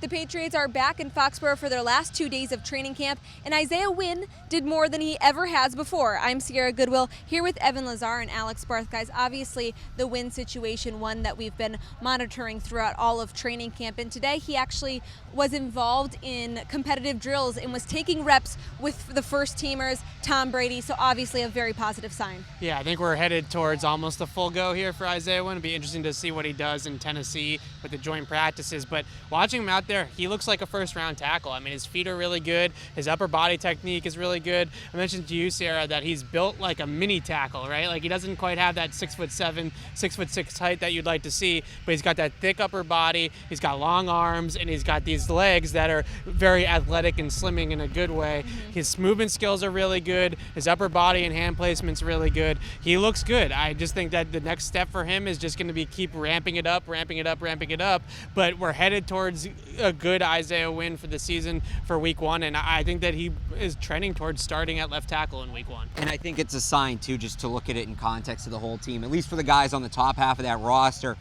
The Patriots are back in Foxborough for their last 2 days of training camp, and Isaiah Wynn did more than he ever has before. I'm Sierra Goodwill here with Evan Lazar and Alex Barth. Guys, obviously the Wynn situation, one that we've been monitoring throughout all of training camp, and today he actually was involved in competitive drills and was taking reps with the first teamers, Tom Brady, so obviously a very positive sign. Yeah, I think we're headed towards almost a full go here for Isaiah Wynn. It'll be interesting to see what he does in Tennessee with the joint practices, but watching him out there, he looks like a first-round tackle. I mean, his feet are really good. His upper body technique is really good. I mentioned to you, Sarah, that he's built like a mini tackle, right? Like he doesn't quite have that 6'7", 6'6" height that you'd like to see, but he's got that thick upper body. He's got long arms, and he's got these legs that are very athletic and slimming in a good way. His movement skills are really good. His upper body and hand placement's really good. He looks good. I just think that the next step for him is just going to be keep ramping it up. But we're headed towards a good Isaiah Wynn for the season for week 1, and I think that he is trending towards starting at left tackle in week 1. And I think it's a sign too, just to look at it in context of the whole team, at least for the guys on the top half of that roster.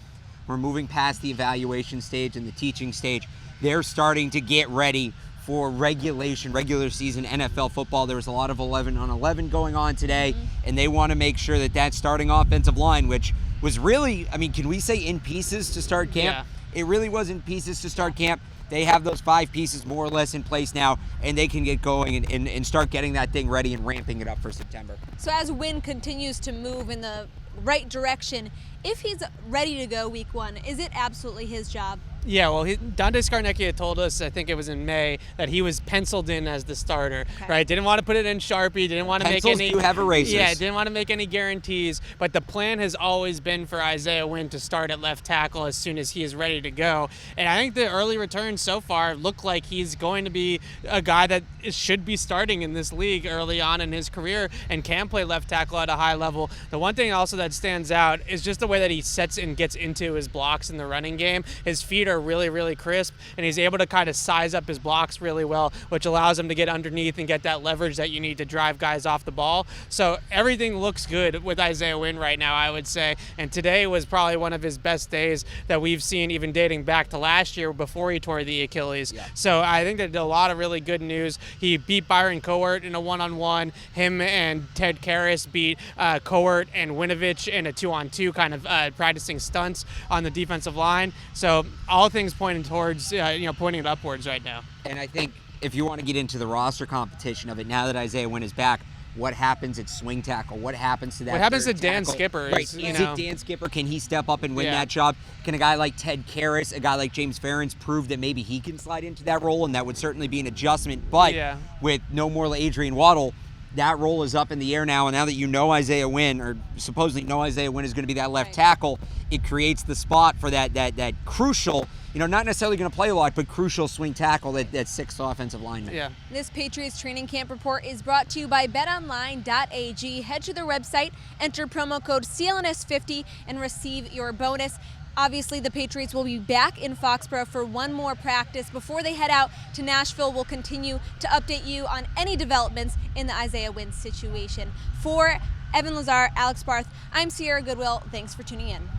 We're moving past the evaluation stage and the teaching stage. They're starting to get ready for regular season NFL football. There was a lot of 11-on-11 going on today, and they want to make sure that that starting offensive line, which was really, I mean, can we say in pieces to start camp? Yeah. It really was in pieces to start camp. They have those 5 pieces more or less in place now, and they can get going and start getting that thing ready and ramping it up for September. So as Wynn continues to move in the right direction, if he's ready to go week 1, is it absolutely his job? Yeah, well, Dante Scarnecchia told us, I think it was in May, that he was penciled in as the starter, right? Didn't want to put it in Sharpie, didn't want to make any... Pencils do have erasers. Yeah, didn't want to make any guarantees, but the plan has always been for Isaiah Wynn to start at left tackle as soon as he is ready to go. And I think the early returns so far look like he's going to be a guy that should be starting in this league early on in his career and can play left tackle at a high level. The one thing also that stands out is just the way that he sets and gets into his blocks in the running game. His feet are really crisp, and he's able to kind of size up his blocks really well, which allows him to get underneath and get that leverage that you need to drive guys off the ball. So everything looks good with Isaiah Wynn right now, I would say, and today was probably one of his best days that we've seen, even dating back to last year before he tore the Achilles. Yeah. So I think that a lot of really good news. He beat Byron Cowart in a 1-on-1. Him and Ted Karras beat Cowart and Winovich in a 2-on-2 kind of practicing stunts on the defensive line. So all things pointing towards, pointing it upwards right now. And I think if you want to get into the roster competition of it, now that Isaiah Wynn is back, what happens at swing tackle? What happens to that? What happens to Dan tackle? Skipper? Right. Is it Dan Skipper? Can he step up and win that job? Can a guy like Ted Karras, a guy like James Ferentz, prove that maybe he can slide into that role? And that would certainly be an adjustment. But with no more Adrian Waddle, that role is up in the air now, and now that you know Isaiah Wynn, or supposedly know Isaiah Wynn is going to be that left tackle, it creates the spot for that crucial, not necessarily going to play a lot, but crucial swing tackle, that sixth offensive lineman. Yeah. This Patriots training camp report is brought to you by betonline.ag. Head to their website, enter promo code CLNS50, and receive your bonus. Obviously, the Patriots will be back in Foxborough for one more practice before they head out to Nashville. We'll continue to update you on any developments in the Isaiah Wynn situation. For Evan Lazar, Alex Barth, I'm Sierra Goodwill. Thanks for tuning in.